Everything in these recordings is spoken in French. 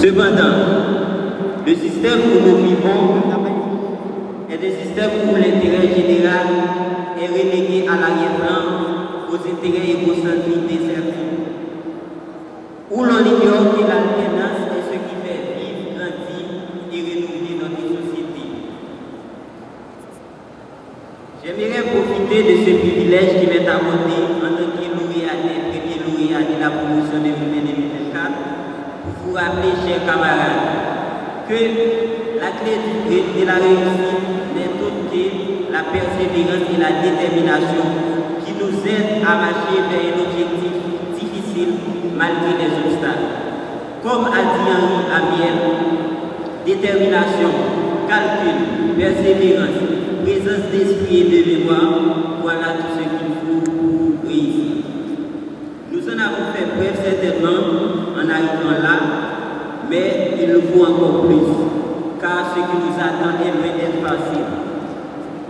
Cependant, le système où nous vivons est un système où l'intérêt général est relégué à l'arrière-plan aux intérêts égocentriques des certains, où l'on ignore que l'alternance est ce qui fait vivre, grandir et renouveler notre société. J'aimerais profiter de ce privilège qui m'est accordé en tant que premier lauréat de la promotion 2024 pour vous rappeler, chers camarades, que la clé de la réussite n'est autre que la persévérance et la détermination qui nous aident à marcher vers un objectif difficile malgré les obstacles. Comme a dit Henri Amiel, détermination, calcul, persévérance, présence d'esprit et de mémoire, voilà tout ce qu'il faut pour réussir. Nous en avons fait preuve certainement en arrivant là, mais il nous faut encore plus, car ce qui nous attend est loin d'être facile.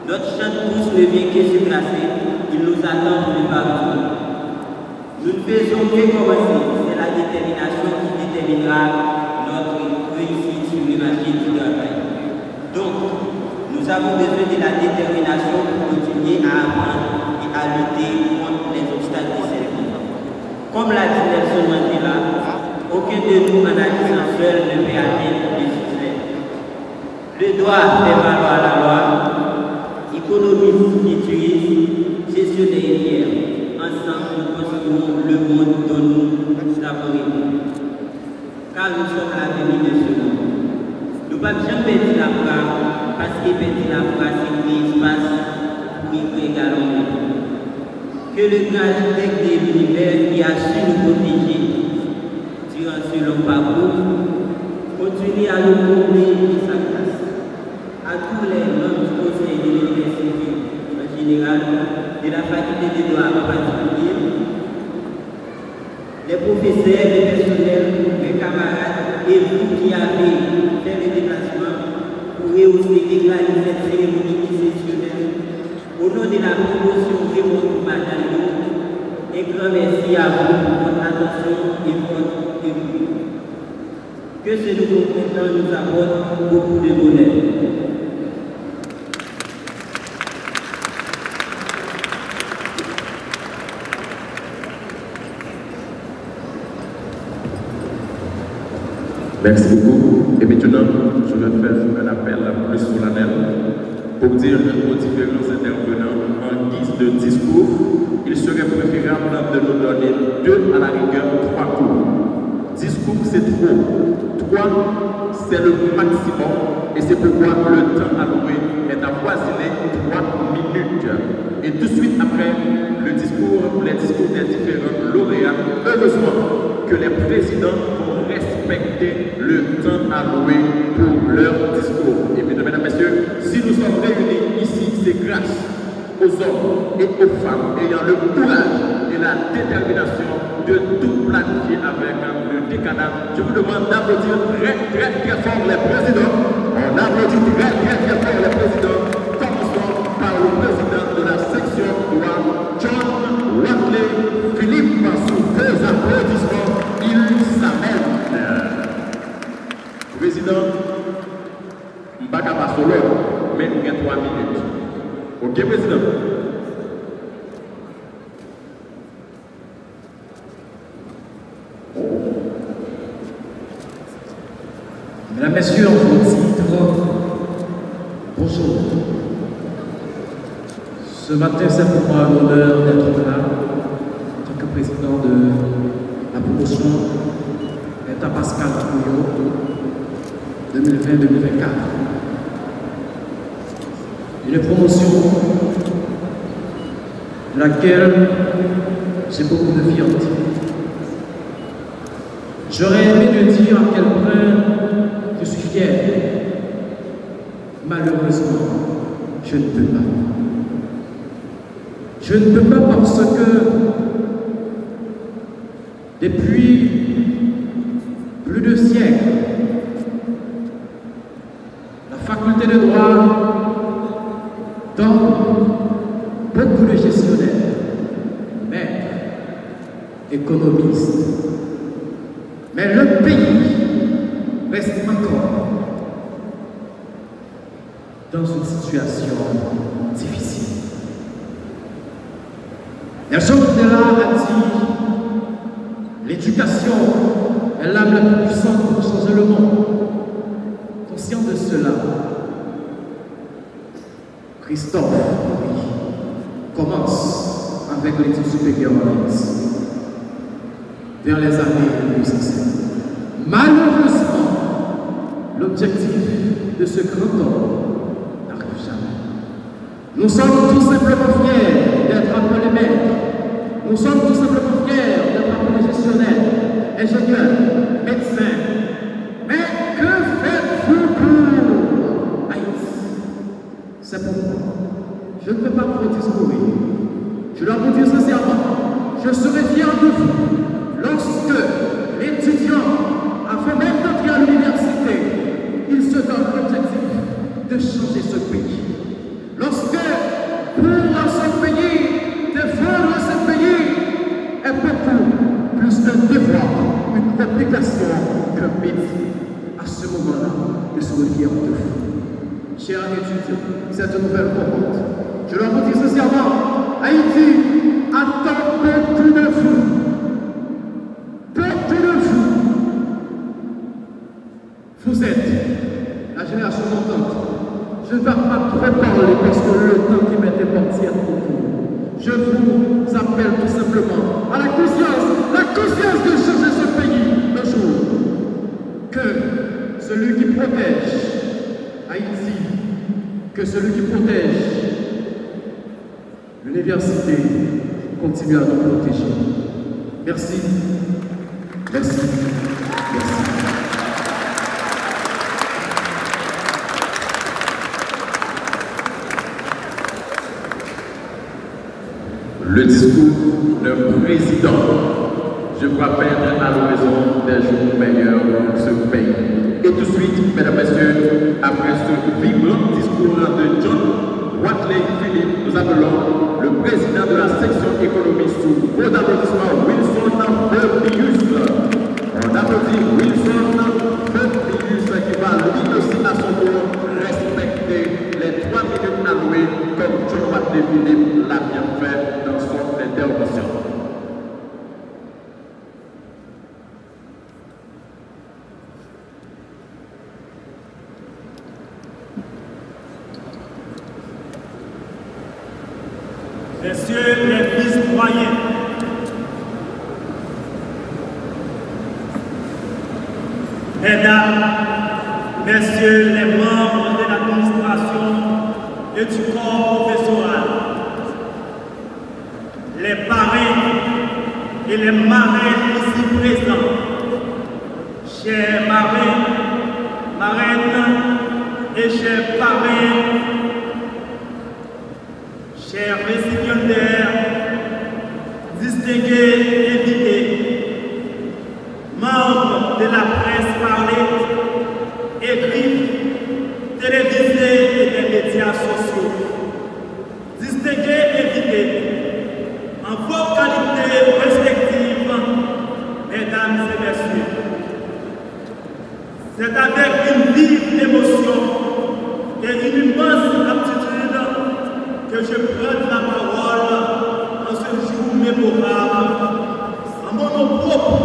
Notre champ de course ne vient que se tracer, il nous attend pour le parcours. Nous ne faisons que commencer, c'est la détermination qui déterminera notre réussite sur le marché du travail. Donc, nous avons besoin de la détermination pour continuer à apprendre et à lutter contre les obstacles de cette vie. Comme l'a dit Nelson Mandela, aucun de nous en agissant seul ne peut atteindre le succès. Le droit fait valoir la loi, économiste futuriste, gestionnaire et fier. Ensemble, nous construisons le monde dont nous avons rêvé. Car nous sommes l'avenir de ce monde. Nous ne pouvons jamais perdre la foi, parce que perdre la foi, c'est créer espace pour y créer également. Que le grand architecte de l'univers qui a su nous protéger durant ce long parcours continue à nous combler de sa grâce. À tous les membres du conseil de l'université en général, de la faculté de droit en particulier, les professeurs, les personnels, mes camarades et vous qui avez fait le déplacement pour rehausser déclarer cette cérémonie exceptionnelle. Au nom de la promotion Raymond Madalio, un grand merci à vous pour votre attention et votre écoute. Que ce nouveau printemps nous apporte beaucoup de bonheur. Merci beaucoup. Et maintenant, je vais faire un appel plus solennel pour dire aux différents intervenants en guise de discours, il serait préférable de nous donner 2 à la rigueur 3 tours. Discours, c'est trop. 3, c'est le maximum. Et c'est pourquoi le temps alloué est avoisiné 3 minutes. Et tout de suite après les discours des différents lauréats, heureusement que les présidents vont respecter le temps alloué pour leur discours. Et mesdames et messieurs, si nous sommes réunis ici, c'est grâce aux hommes et aux femmes ayant le courage et la détermination de tout planifier avec le décanat. Je vous demande d'applaudir très fort les présidents. On applaudit très fort les présidents. Commençons par le président de la section droit, John Watley Philippe. Sous 2 applaudissements, il s'amène. Président, Mbaka Basolo, mais il y a 3 minutes. Ok, président? Mesdames, Messieurs, en vos titres, bonjour. Ce matin, c'est pour moi l'honneur d'être là en tant que président de la promotion d'État Pascal Touillot 2020-2024. Une promotion de laquelle j'ai beaucoup de fierté. J'aurais aimé de dire à quel point je suis fier. Malheureusement, je ne peux pas. Je ne peux pas parce que depuis plus de siècles, la faculté de droit donne beaucoup de gestionnaires, maîtres, économistes. Mais le pays reste encore dans une situation difficile. Nelson Mandela a dit l'éducation est l'âme la plus puissante pour changer le monde. Conscient de cela, Christophe commence avec l'étude supérieure en Inde vers les années 1850. Malheureusement, l'objectif de ce grand homme n'arrive jamais. Nous sommes tout simplement fiers d'être appelés maîtres. Nous sommes tout simplement fiers d'être appelés gestionnaires, ingénieurs, médecins. Mais que faites-vous pour pour discourir. Je dois vous dire sincèrement, je serai fier de vous lorsque l'étudiant, avant même d'entrer à l'université, il se donne l'objectif de changer ce pays. Lorsque pour ce pays, défendre ce pays est beaucoup plus un devoir, une obligation qu'un métier. À ce moment-là, je serai fier de vous. Chers étudiants, cette nouvelle cohorte, je leur vous dis sincèrement, Haïti attend beaucoup de vous. Beaucoup de vous. Vous êtes la génération montante. Je ne vais pas trop parler parce que le temps qui m'est imparti est trop court. Je vous appelle tout simplement à la conscience de changer ce pays un jour. Que celui qui protège Haïti, que celui qui protège l'université continue à nous protéger. Merci. Merci. Merci. Le discours d'un président, je crois perdre à l'horizon des jours meilleurs pour ce pays. Et tout de suite, mesdames et messieurs, après ce vibrant discours de John Watley Philippe, nous appelons le président de la section économie sous vos applaudissements, Wilson Feuillius. On applaudit Wilson Feuillius qui va lui aussi à son tour respecter les 3 minutes allouées comme John Watley Philippe l'a bien fait dans son intervention. Messieurs les vice-doyens, Mesdames, Messieurs les membres de l'administration et du corps professoral, les parrains et les marraines ici présents, chers marrains, marraines et chers parrains, chers récipiendaires, distingués invités, membres de la presse parlée, écrits, télévisés et des médias sociaux, distingués invités, en vos qualités respectives, mesdames et messieurs, c'est avec une vive émotion et une immense aptitude que je prends la parole en ce jour mémorable, en mon nom propre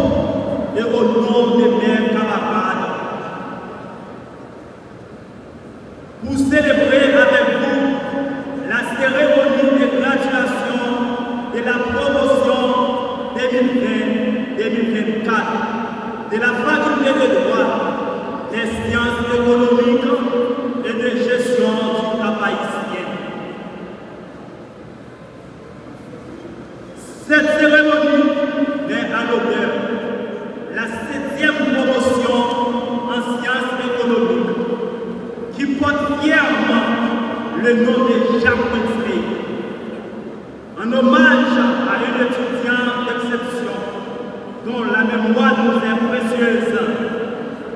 et au nom de mes camarades, pour célébrer avec vous la cérémonie de graduation de la promotion 2020-2024 de la faculté de droit, des sciences économiques et de gestion du travail haïtien. Cette cérémonie met à l'honneur la 7e promotion en sciences économiques qui porte fièrement le nom de Jacques Wesley, en hommage à un étudiant d'exception dont la mémoire nous est précieuse,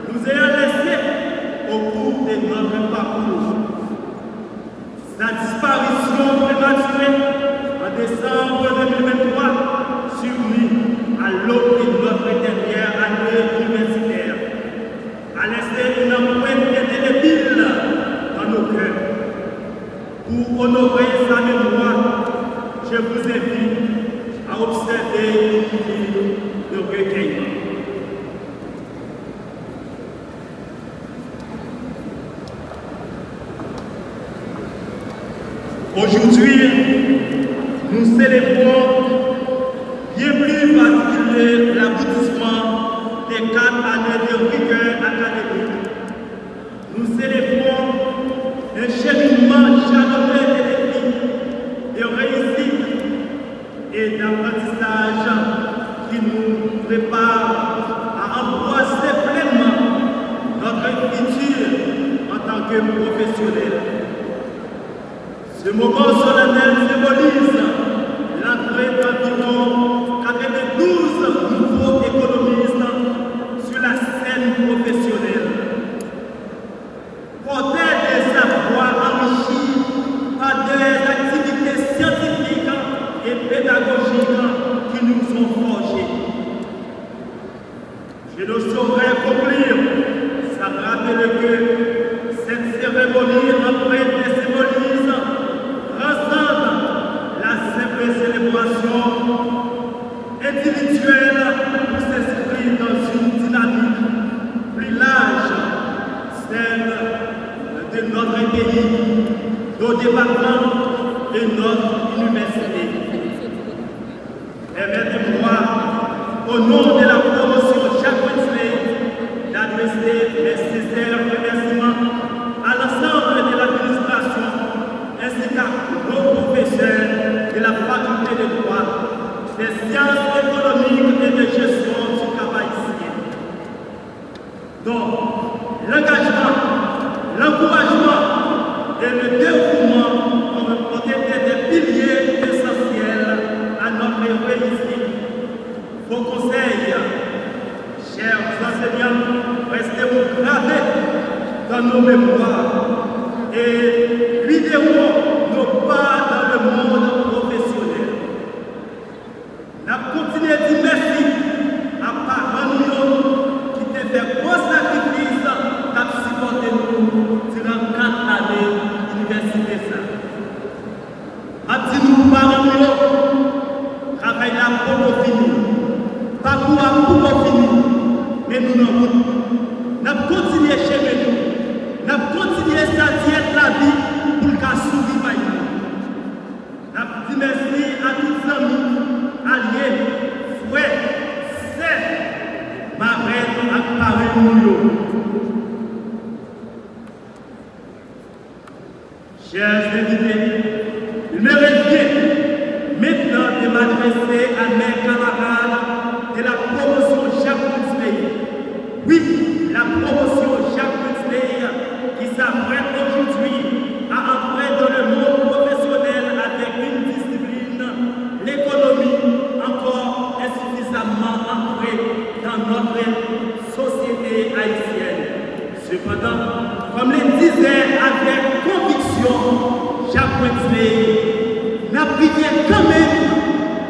nous ayant laissé au cours de notre parcours. Sa disparition prématurée en décembre 2023 survenue à l'aube de notre dernière année universitaire a laissé une empreinte indélébile dans nos cœurs. Pour honorer sa mémoire, je vous invite à observer une minute de recueillement. Aujourd'hui, nous célébrons bien plus particulier l'aboutissement des 4 années de rigueur académique. Nous célébrons un cheminement jalonné de défis, de réussite et d'apprentissage qui nous prépare à embrasser pleinement notre futur en tant que professionnels. Ce moment solennel symbolise l'entrée d'environ 92 nouveaux économistes sur la scène professionnelle. Portés des savoirs enrichis par des activités scientifiques et pédagogiques qui nous ont forgés. Je ne saurais conclure sans rappeler que cette cérémonie empreinte des symbolismes ressemble la simple célébration individuelle pour s'inscrire dans une dynamique plus large, celle de notre pays, nos départements et notre université. Permettez-moi, au nom de la promotion Jacques Wesley, d'adresser mes sincères remerciements à l'ensemble de l'administration ainsi qu'à nos professeurs de la faculté de droit, des sciences économiques et de gestion du travail ici. Donc, l'engagement, l'encouragement et le dévouement ont été des piliers essentiels à notre réussite. Vos conseils, chers enseignants, restez-vous gravés dans nos mémoires et guideront nos pas dans le monde professionnel. N'a continué à dire merci à parents qui t'ont fait gros sacrifices pour supporter nous durant 4 années d'université. Dis-nous, parents, travail là pour finir. Parcours à pour finir. Mais nous n'avons pas continué chez nous. Nous avons continué à dire la vie pour qu'elle survive. Nous avons dit merci à tous les amis, alliés, frères, sœurs, marraines et parents. Chers invités, il me revient maintenant de m'adresser à mes camarades de la promotion Jacques Wesley. Oui, la promotion Jacques Wesley qui s'apprête aujourd'hui à entrer dans le monde professionnel avec une discipline, l'économie, encore insuffisamment ancrée dans notre société haïtienne. Cependant, comme le disait avec conviction Jacques Wesley, n'a privé quand même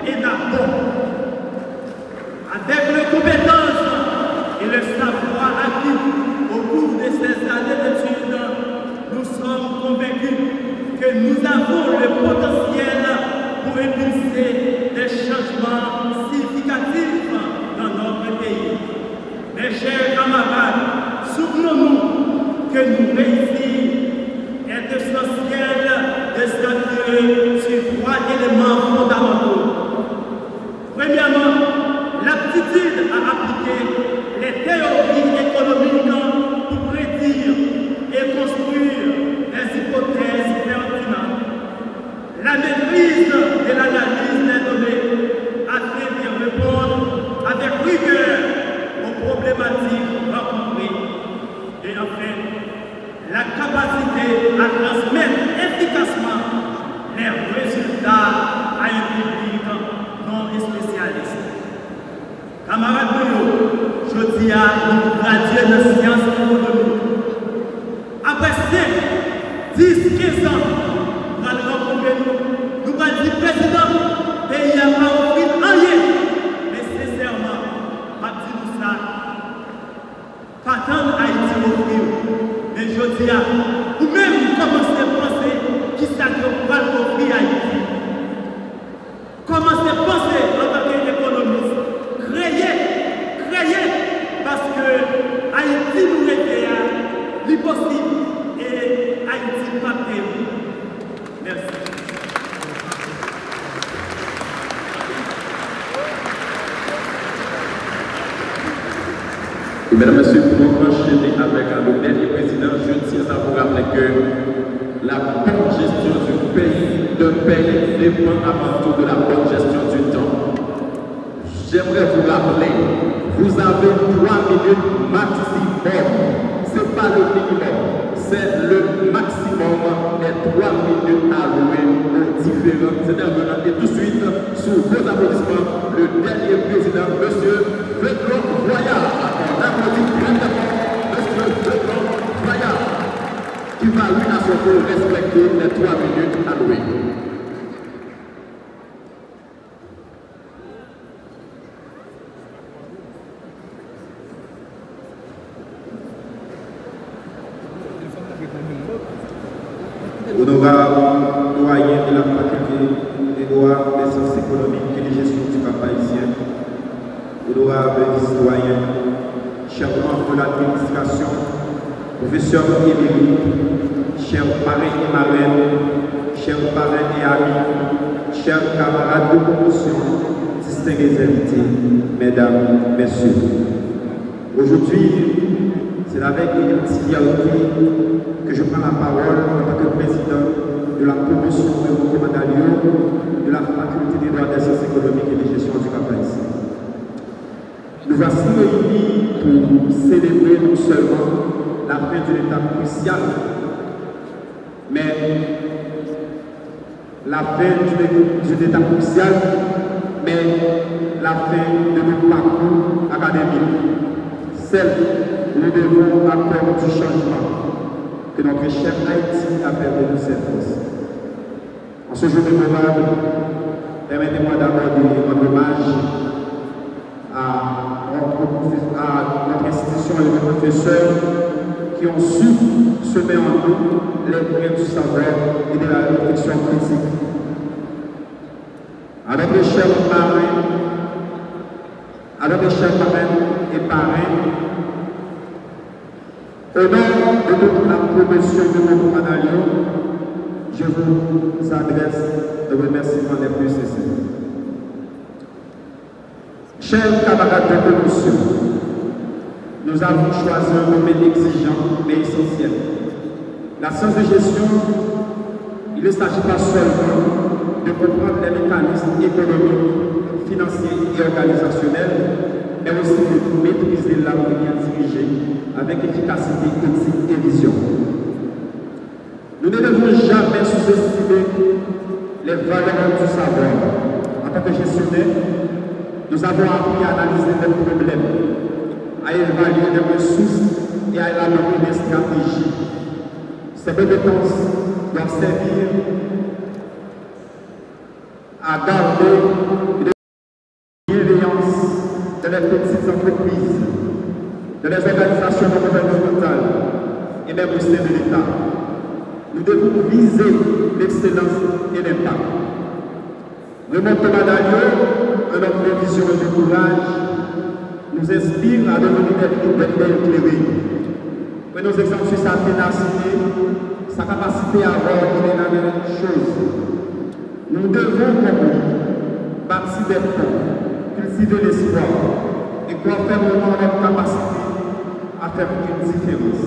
et n'a bon. Avec les compétences et le savoir acquis au cours de ces années d'études, nous sommes convaincus que nous avons le potentiel pour impulser des changements significatifs dans notre pays. Mes chers camarades, souvenons-nous que nous réussir est essentiel de s'appuyer sur 3 éléments fondamentaux. Premièrement, l'aptitude à appliquer les théories économiques pour prédire et construire des hypothèses pertinentes. La maîtrise de l'analyse des données afin de répondre avec rigueur aux problématiques rencontrées. Et enfin, la capacité à transmettre efficacement les résultats à un public non spécialiste. Camarades, je dis à nous gradués de sciences économiques. Après 5, 10, 15 ans, nous allons rencontrer nous allons dire président, le pays n'a pas offert rien. Mais sincèrement, je dis ça, pas tant Haïti offrir. Mais je dis à vous-même, commencez à penser qui ça que va offrir Haïti. Commencez à penser en tant qu'économiste. Créez, parce que Haïti nous était l'impossible et Haïti pas prévu. Merci. Et mesdames et messieurs, pour enchaîner avec le dernier président, je tiens à vous rappeler que la bonne gestion du pays, dépend avant tout de la bonne gestion du temps. J'aimerais vous rappeler, vous avez 3 minutes maximum. Ce n'est pas le minimum, c'est le maximum des 3 minutes à alloués aux différents intervenants. Et tout de suite, sous vos applaudissements, le dernier président, M. Vedran Voyard. On applaudit grandement M. Vedran Voyard, qui va lui à son tour respecter les 3 minutes allouées. Honorable doyen de la faculté des droits des sciences économiques et de gestion du Cap haïtien, honorable vice-doyen, chers membres de l'administration, professeurs émérites, chers parrains et marraines, chers parrains et amis, chers camarades de promotion, distingués invités, mesdames, messieurs. Aujourd'hui, c'est avec une fierté que je prends la parole en tant que président de la promotion de Mokomadalio de la faculté des droits des sciences économiques et de gestion du Cap haïtien. Nous voici réunis pour célébrer non seulement la fin d'une étape cruciale, mais la fin d'une étape cruciale, mais la fin de notre parcours académique, celle où nous devons accorder du changement que notre cher Haïti a perdu de ses forces. En ce jour mémorable, permettez-moi d'aborder notre hommage à notre institution et nos professeurs qui ont su semer en nous les graines du savoir et de la réflexion critique. À notre chers parrains, à notre chers parrains et parrains, au nom de toute la promotion de mon Mokomadalio, je vous adresse le remerciement les plus sincères. Chers camarades de promotion, nous avons choisi un domaine exigeant mais essentiel. La science de gestion, il ne s'agit pas seulement de comprendre les mécanismes économiques, financiers et organisationnels, mais aussi de maîtriser l'art de bien diriger avec efficacité, éthique et vision. Nous ne devons jamais sous-estimer les valeurs du savoir. En tant que gestionnaire, nous avons appris à analyser les problèmes, à évaluer les ressources et à élaborer des stratégies. Ces compétences doivent servir à garder une bienveillance dans les petites entreprises, dans les organisations non gouvernementales et même au sein de l'État. Nous devons viser l'excellence et l'impact. Raymond Mokomadalio, un homme de vision et de courage, nous inspire à devenir des leaders éclairés. Prenons exemple sur sa ténacité, sa capacité à avoir une dernière chose. Nous devons, comme lui, bâtir des ponts, cultiver l'espoir et croire fermement notre capacité à faire une différence.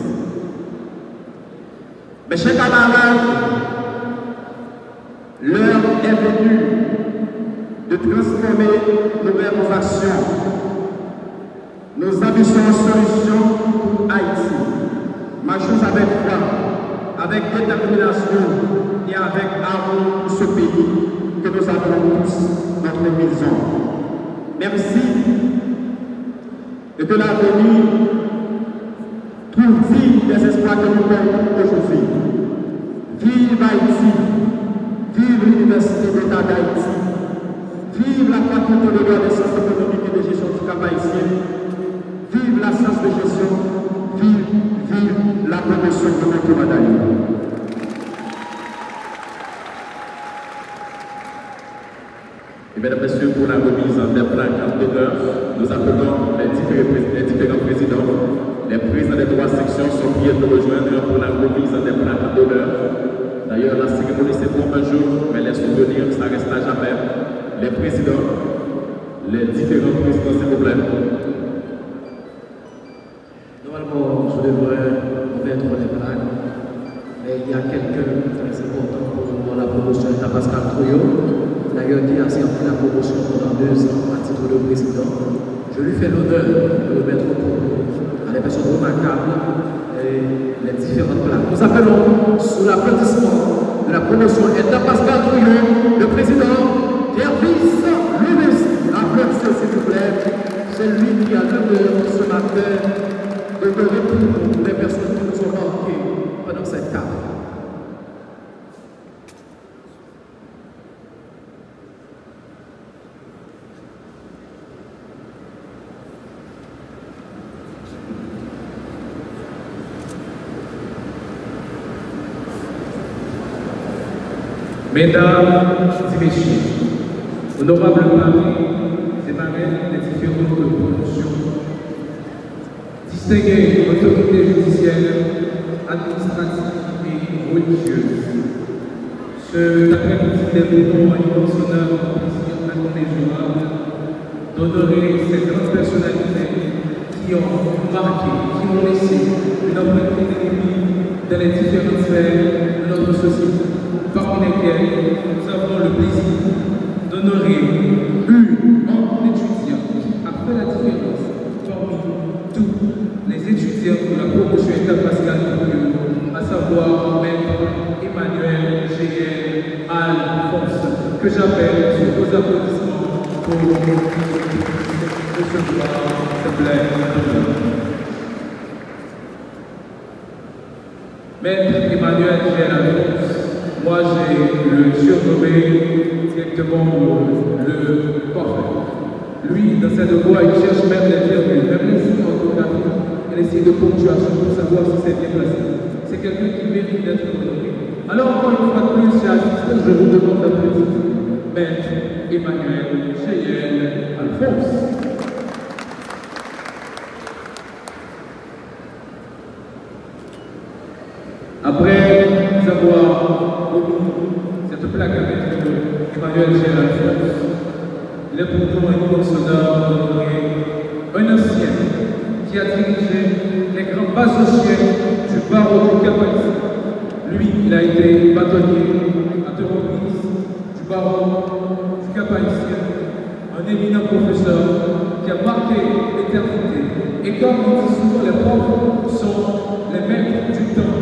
Mes chers camarades, l'heure est venue de transformer nos rêves en actions, nos ambitions en solutions pour Haïti. Marchons avec foi, avec détermination et avec amour pour ce pays que nous avons tous notre maison. Merci et que l'avenir trouve digne des espoirs que nous portons aujourd'hui. Vive Haïti, vive l'Université d'État d'Haïti, vive la faculté de droit des sciences économiques et de gestion du Cap haïtien, vive la science de gestion, vive la promotion de notre Mokomadalio. Et mesdames, messieurs, pour la remise des plaques d'honneur, nous appelons les différents présidents. Les présidents des 3 sections sont priés de rejoindre pour la remise des plaques d'honneur. D'ailleurs, la cérémonie c'est pour un jour, mais les souvenirs, ça reste à jamais. Les présidents, les différents présidents, s'il vous plaît. Normalement, je devrais mettre les plaques, mais il y a quelqu'un très important pour la promotion de Pascal Trouillot, d'ailleurs qui a servi la promotion pendant 2 ans à titre de président. Je lui fais l'honneur de le mettre pour à les personnes remarquables et les différentes plaques. Nous appelons sous l'applaudissement de la promotion Edna Pascal Trouillon, le président Dervis Lunes. Applaudissez s'il vous plaît. C'est lui qui a l'honneur ce matin de donner pour les personnes qui nous ont marquées pendant cette table. Mesdames et messieurs, honorables maris et marraines des différentes promotions, distinguées autorités judiciaires, administratives et religieuses, ce après-midi développement un immense honneur en plaisir inconnaissable d'honorer ces grandes personnalités qui ont marqué, qui ont laissé une empreinte indélébile dans les différentes sphères de notre société, parmi lesquels nous avons le plaisir d'honorer une étudiante qui a fait la différence parmi tous les étudiants de la promotion État Pascal Trouillon, à savoir Maître Emmanuel G.L. Alphonse, que j'appelle sur vos applaudissements pour recevoir cette lettre. Maître Emmanuel G.L. Alphonse, moi, j'ai le surnommé directement le parfait. Lui, dans ses devoirs, il cherche même les virgules, même les signes orthographiques et les signes de ponctuation pour savoir si c'est bien placé. C'est quelqu'un qui mérite d'être honoré. Alors, encore une fois de plus, chers assistants, je vous demande d'applaudir Maître Emmanuel G.L. Alphonse. Après avoir remis cette plaque à Maître Emmanuel G.L. Alphonse, il est pour nous un immense honneur d'honorer un ancien qui a dirigé les grands bâtonniers du barreau du Cap-Haïtien. Lui, il a été bâtonnier à deux reprises du barreau du Cap-Haïtien, un éminent professeur qui a marqué l'éternité. Et comme on dit souvent, les profs sont les maîtres du temps.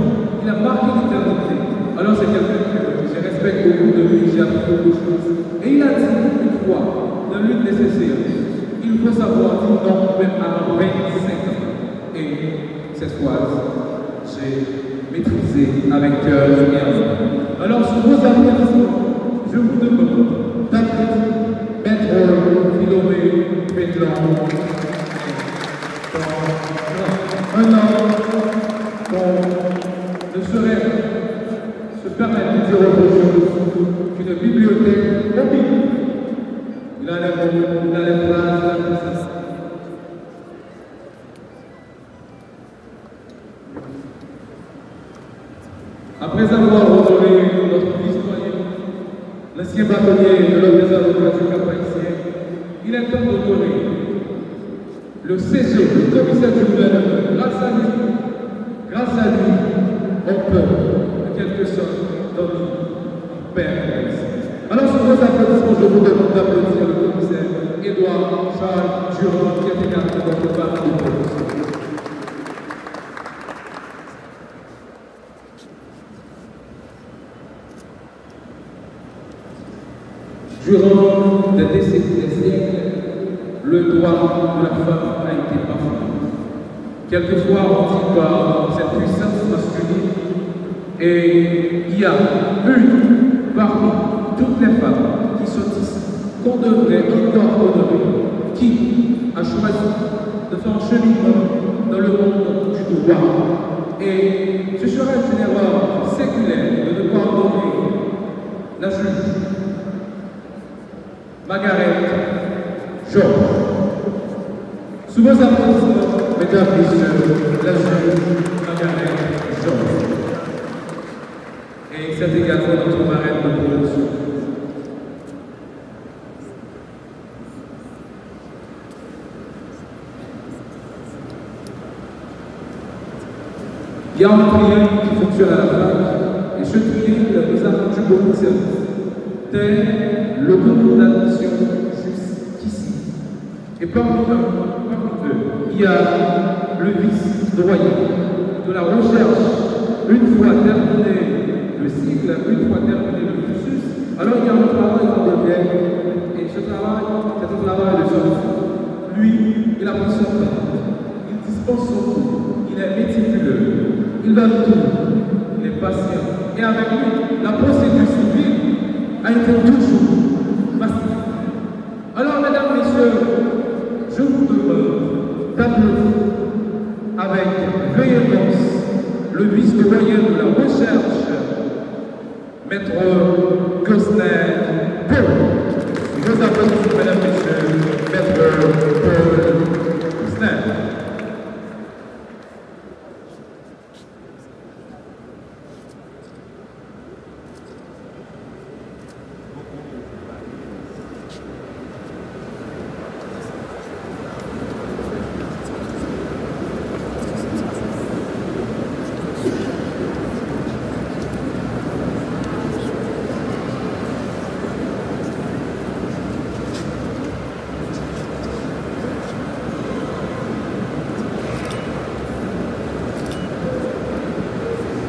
Il a marqué l'éternité. Alors c'est quelqu'un que je respecte beaucoup de lui, j'ai appris beaucoup de choses. Et il a dit une fois, dans l'une de ses séances, il faut savoir dire non même à 25 ans. Et cette phrase, j'ai maîtrisé avec cœur et amour. Alors sur vos applaudissements, je vous demande d'applaudir Maître Philomé Pétlan. Un homme qu'on ne saurait se permettre de dire autre chose qu'une bibliothèque mobile. Il a les phrases, la puissance. Après avoir honoré notre historien, l'ancien bâtonnier de l'Ordre des avocats du Cap-Haïtien, il est temps d'honorer le CG, le commissaire du gouvernement. Grâce à lui, on peut, en quelque sorte, donner un père. Alors, sur vos applaudissements, je vous demande d'applaudir le commissaire Édouard Charles Durand, qui est également votre parti de promotion. Durant des décennies, des siècles, le droit de la femme a été bafoué. Quelquefois, on dit par cette puissance masculine, et il y a une parmi toutes les femmes qui sont ici, qu'on devrait encore honorer, qui a choisi de faire un cheminement dans le monde du droit. Et ce serait une erreur séculaire de ne pas honorer la juge Margaret Georges. Sous vos applaudissements, mesdames et messieurs, la juge Margaret Georges. Et c'est également notre marraine de promotion. Il y a un triangle qui fonctionne à la fac, et ce triangle nous a rendu beaucoup de services, tel le concours d'admission jusqu'ici. Et parmi eux, il y a le vice-doyen de la recherche, une fois terminé le cycle, une fois terminé le cursus, alors il y a un travail qu'on devient, et ce travail, c'est un travail de jeune. Lui, il a pris son temps, il dispense son temps, il est méticuleux, il donne tout, il est patient. Et avec lui, la procédure civile a été toujours facile. Alors, mesdames, messieurs, je vous demande d'applaudir avec véhémence le vice-doyen de la recherche, Maître Gosner Paul. Je vous applaudis, mesdames, messieurs, Maître Paul Gosner.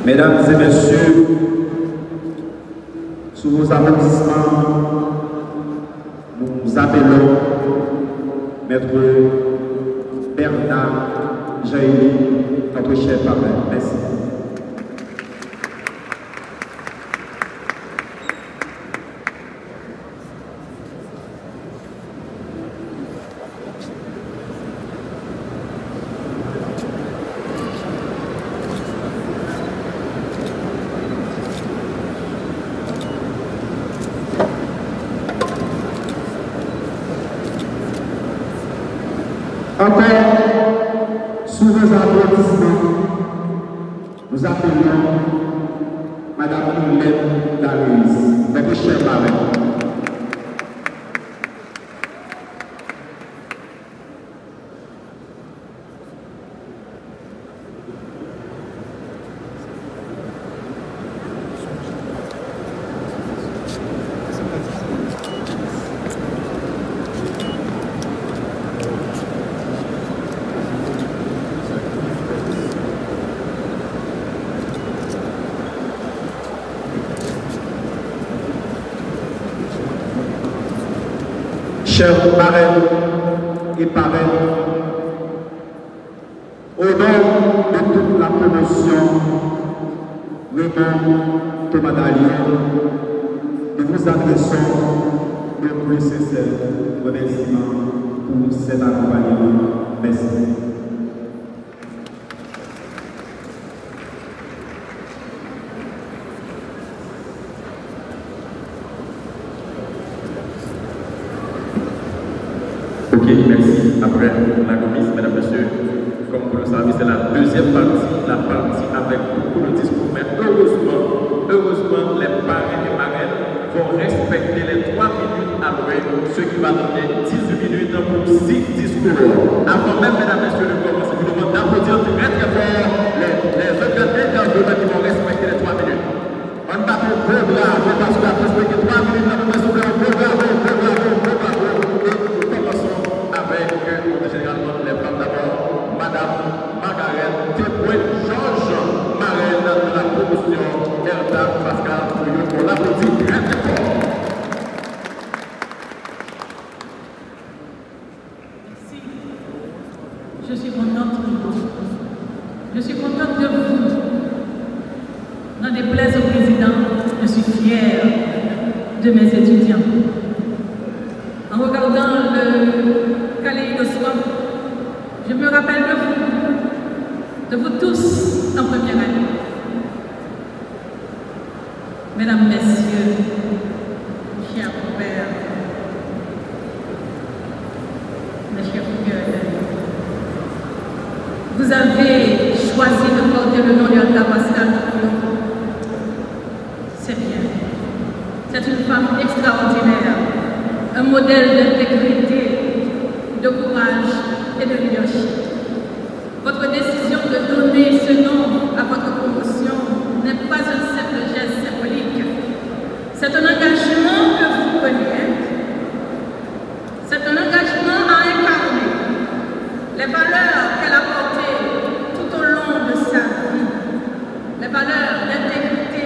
Mesdames et messieurs, sous vos applaudissements, nous appelons Maître Bernard Jaïli, notre cher parrain. Merci. Encore, sous vos applaudissements, nous appelons Madame Moulette Dalouise, notre chère parrain. Chers marraines et parrains, au nom de toute la promotion Raymond Thomas Dalion, nous vous adressons nos plus sincères remerciements pour cet accompagnement. Merci. Ok, merci. Après la commise, mesdames, messieurs, comme vous le savez, c'est la deuxième partie, la partie avec beaucoup de discours. Mais heureusement, les parrains et marraines vont respecter les 3 minutes allouées, ce qui va donner 18 minutes pour 6 discours. Avant même, mesdames, messieurs, de commencer, je vous demande d'applaudir très très fort les intervenants qui vont respecter les 3 minutes. On ne va pas programme, parce qu'on a respecté 3 minutes, on va soulever un programme. Généralement, les femmes d'abord, Madame Margaret Georges, marraine de la promotion Erda Pascal Pouillot, pour l'applaudir très très fort. Merci. Je suis contente de vous. Je suis contente de vous. N'en déplaise au président, je suis fière de mes étudiants. En regardant le kaléidoscope, je me rappelle de vous tous en première année. Mesdames, Messieurs, chers pères, mes chers frères, vous avez choisi de porter le nom d'Erda Pascal Pouillot. C'est bien. C'est une femme extraordinaire, un modèle d'intégrité, de courage et de leadership. Votre décision de donner ce nom à votre promotion n'est pas un simple geste symbolique. C'est un engagement que vous prenez. C'est un engagement à incarner les valeurs qu'elle a portées tout au long de sa vie. Les valeurs d'intégrité,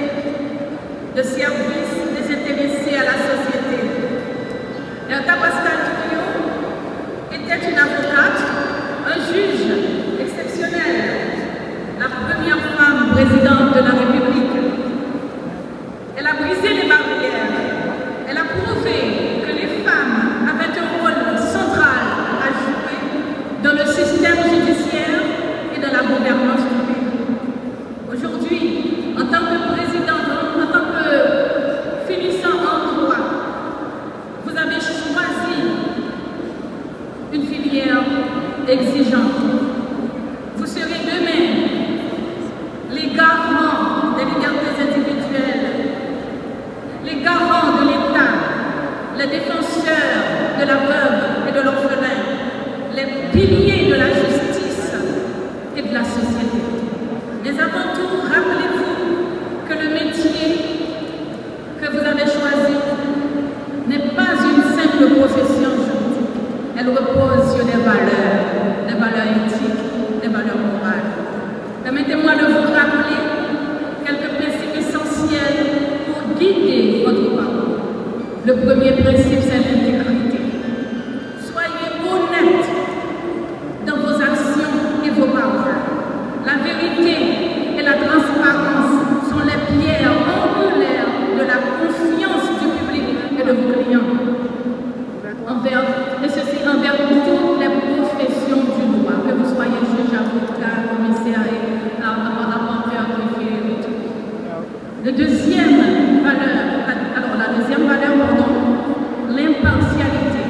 présidente de la République. Elle a brisé les barrières. Elle a prouvé que les femmes avaient un rôle central à jouer dans le système judiciaire et dans la gouvernance publique. Aujourd'hui, en tant que présidente, en tant que finissant en droit, vous avez choisi une filière exigeante. Vous serez demain les garants des libertés individuelles, les garants de l'État, les défenseurs de la veuve et de l'orphelin, les piliers de la justice et de la société. Mais avant tout, rappelez-vous que le métier que vous avez choisi n'est pas une simple profession juridique. Elle repose sur des valeurs éthiques, des valeurs morales. Permettez-moi de vous rappeler quelques principes essentiels pour guider votre parcours. Le premier principe, c'est l'intégrité. Soyez honnête dans vos actions et vos paroles. La vérité et la transparence sont les pierres angulaires de la confiance du public et de vos clients. Et ceci envers toutes les professions du droit, que vous soyez juge, avocat, commissaire et avocat, greffier. La deuxième valeur, l'impartialité.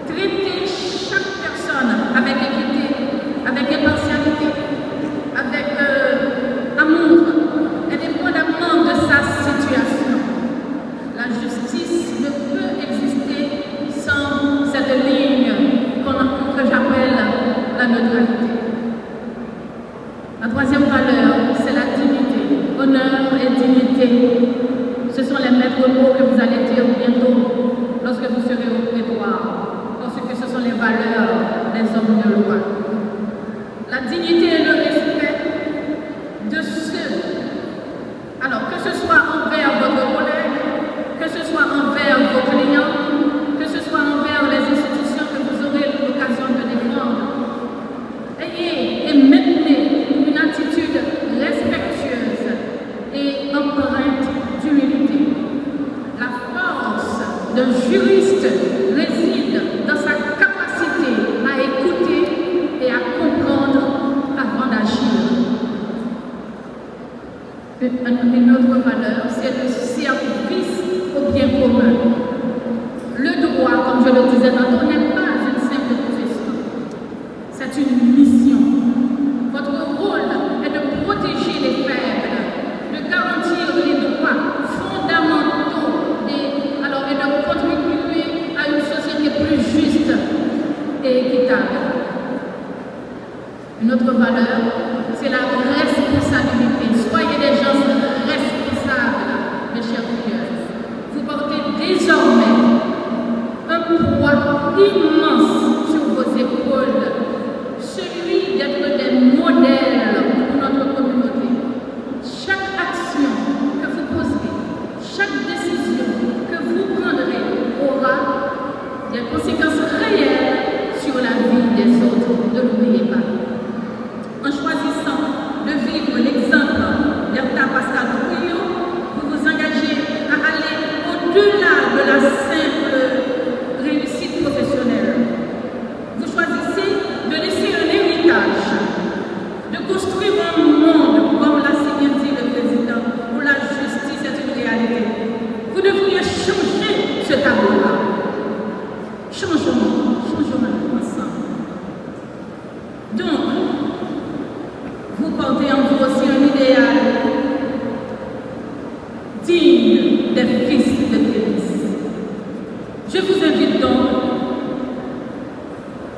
Traiter chaque personne avec équité, avec impartialité, avec amour, indépendamment de sa situation. La justice ne peut exister sans cette ligne que j'appelle la neutralité. La troisième valeur, c'est la dignité. Honneur et dignité. Ce sont les maîtres mots que vous allez dire bientôt lorsque vous serez au prétoire, parce que ce sont les valeurs des hommes de loi. La dignité et le respect de ceux, alors que ce soit envers votre collègue, que ce soit envers vos clients, que ce soit envers les institutions que vous aurez l'occasion de défendre. Ayez et maintenez une attitude respectueuse et empreinte d'humilité. La force d'un juriste réside dans sa capacité à écouter et à comprendre avant d'agir. Une autre valeur, c'est le service au bien commun. Le droit, comme je le disais tantôt, n'est pas une simple profession. C'est une mission. Votre rôle est de protéger les faibles, de garantir les droits fondamentaux et de contribuer à une société plus juste et équitable. Une autre valeur, c'est la responsabilité. Soyez des gens responsables, mes chers filles. Vous portez désormais un poids immense sur vos épaules, celui d'être des modèles pour notre communauté. Chaque action que vous poserez, chaque décision que vous prendrez aura des conséquences réelles sur la vie des autres. Ne l'oubliez pas. En choisissant de vivre l'exemple d'Herta Pascal Trujillo, vous vous engagez à aller au-delà de la simple réussite professionnelle. Vous choisissez de laisser un héritage, de construire un monde, comme l'a si bien dit le président, où la justice est une réalité. Vous devriez changer ce tableau-là. Changeons ensemble. Donc, vous portez en vous aussi un idéal digne des fils de Thémis. Je vous invite donc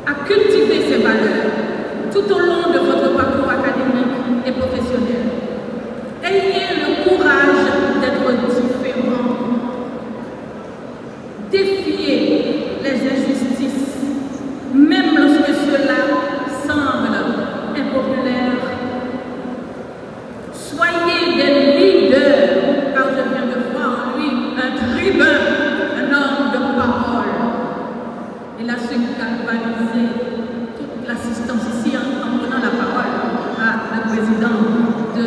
à cultiver ces valeurs tout au long de votre parcours académique et professionnel. Ayez le courage d'être différent. Défiez les injustices, même lorsque cela semble impopulaire. Soyez des leaders, car je viens de voir en lui un tribun, un homme de parole. Il a su galvaniser toute l'assistance ici en prenant la parole à le président de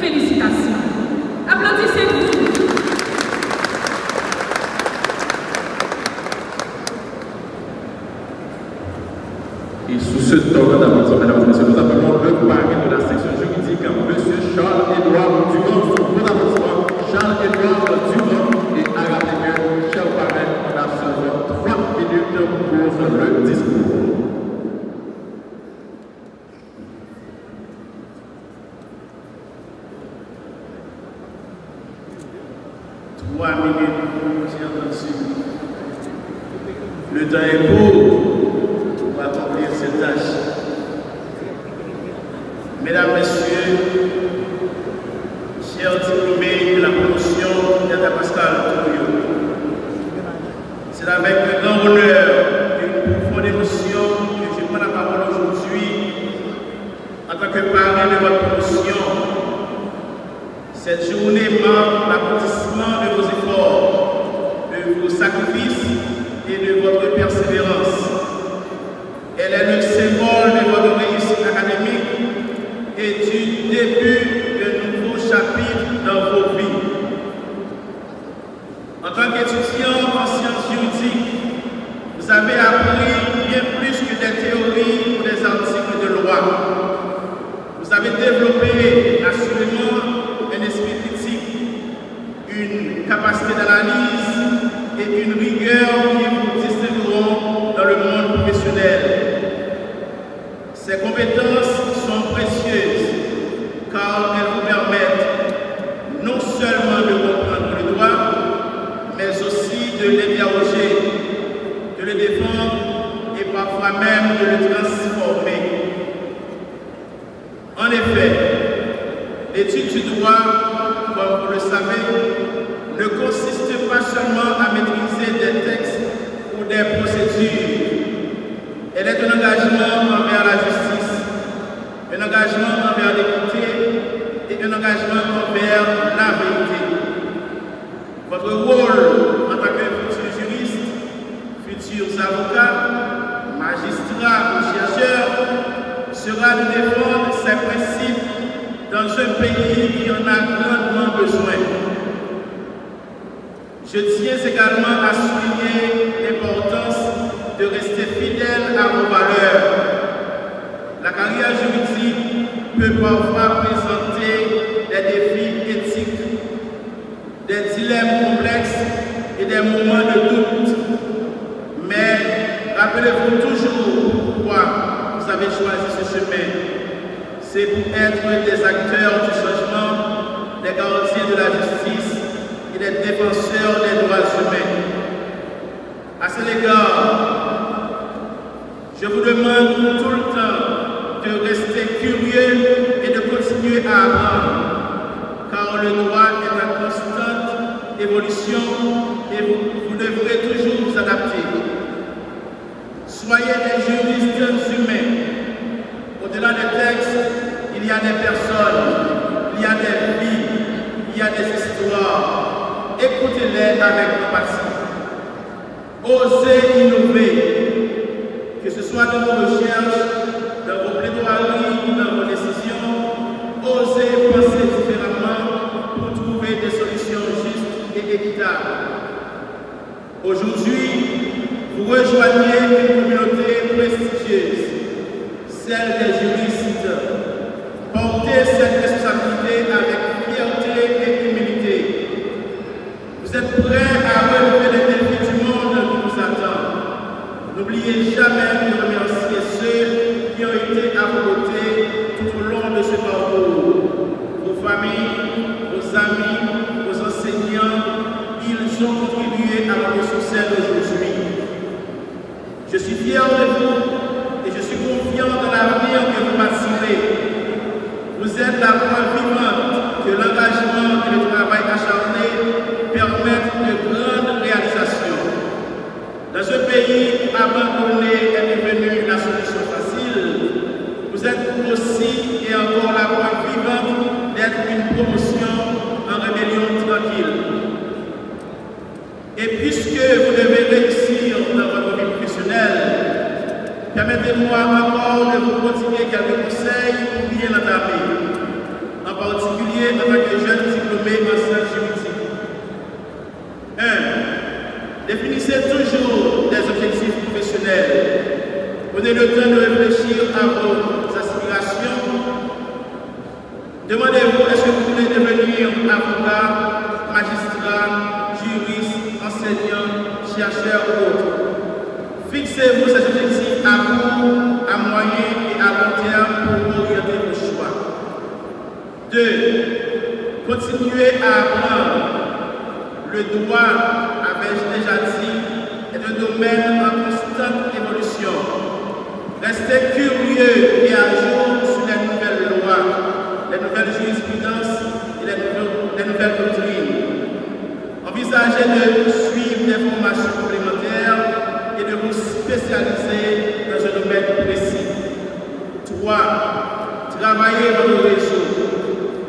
Félicitations. Applaudissez-vous. Et sous ce temps d'applaudissements, mesdames et messieurs, nous appelons le parrain de la section juridique, M. Charles-Édouard Durand. Sous vos applaudissements, Charles-Édouard Durand, et à rappeler que, cher parrain, on a seulement 3 minutes pour le discours. Le temps est court pour accomplir cette tâche. Mesdames, Messieurs, chers diplômés de la promotion d'État Pascal Tourio, c'est avec un grand honneur et une profonde émotion que je prends la parole aujourd'hui en tant que parrain de votre promotion. Cette journée marque l'aboutissement de vos efforts, de vos sacrifices et de votre persévérance. Elle est le symbole de votre réussite académique et du début de nouveaux chapitres dans vos vies. En tant qu'étudiant en sciences juridiques, vous avez appris bien plus que des théories ou des articles de loi. Vous avez développé assurément un esprit critique, une capacité d'analyse et une rigueur qui vous distingueront dans le monde professionnel. Ces compétences sont précieuses car elles vous permettent non seulement de comprendre le droit, mais aussi de l'interroger, de le défendre et parfois même de le transformer. En effet, l'étude du droit, comme vous le savez, ne consiste pas seulement à maîtriser des textes ou des procédures. Elle est un engagement envers la justice, un engagement envers l'équité et un engagement envers la vérité. Votre rôle en tant que futur juriste, futurs avocats, magistrats ou chercheurs sera de défendre ces principes dans un pays qui en a grandement besoin. Je tiens également à souligner l'importance de rester fidèle à vos valeurs. La carrière juridique peut parfois présenter des défis éthiques, des dilemmes complexes et des moments de doute. Mais rappelez-vous toujours pourquoi vous avez choisi ce chemin. C'est pour être des acteurs du changement, des gardiens de la justice et des défenseurs des droits humains. À cet égard, je vous demande tout le temps de rester curieux et de continuer à apprendre, car le droit est en constante évolution et vous devrez toujours vous adapter. Soyez des juristes humains. Au-delà des textes, il y a des personnes, il y a des vies, il y a des histoires. Écoutez-les avec empathie. Osez innover, que ce soit dans vos recherches, dans vos plaidoiries ou dans vos décisions. Osez penser différemment pour trouver des solutions justes et équitables. Aujourd'hui, vous rejoignez une communauté prestigieuse, celle des juristes. Portez cette responsabilité avec fierté et humilité. Vous êtes prêts à relever les défis du monde qui nous attend. N'oubliez jamais de remercier ceux qui ont été à vos côtés tout au long de ce parcours. Vos familles, vos amis, vos enseignants, ils ont contribué à votre succès d'aujourd'hui. Je suis fier de vous et je suis confiant dans l'avenir que vous bâtirez. Vous êtes la preuve vivante que l'engagement et le travail acharné permettent de grandes réalisations. Dans ce pays abandonné est devenu la solution facile. Vous êtes aussi et encore la preuve vivante d'être une promotion en rébellion tranquille. Et puisque vous devez réussir dans votre vie professionnelle, permettez-moi encore de vous prodiguer quelques conseils pour bien l'entamer. En particulier, premier, en tant que jeune diplômé en sciences juridiques. 1. Définissez toujours des objectifs professionnels. Prenez le temps de réfléchir à vos aspirations. Demandez-vous, est-ce que vous voulez devenir avocat, magistrat, juriste, enseignant, chercheur ou autre? Fixez-vous ces objectifs à court, à moyen et à long terme pour orienter vos choix. 2. Continuez à apprendre. Le droit, avais-je déjà dit, est un domaine en constante évolution. Restez curieux et à jour sur les nouvelles lois, les nouvelles jurisprudences et les nouvelles doctrines. Envisagez de suivre des formations complémentaires et de vous spécialiser dans un domaine précis. 3. Travaillez dans le réseau.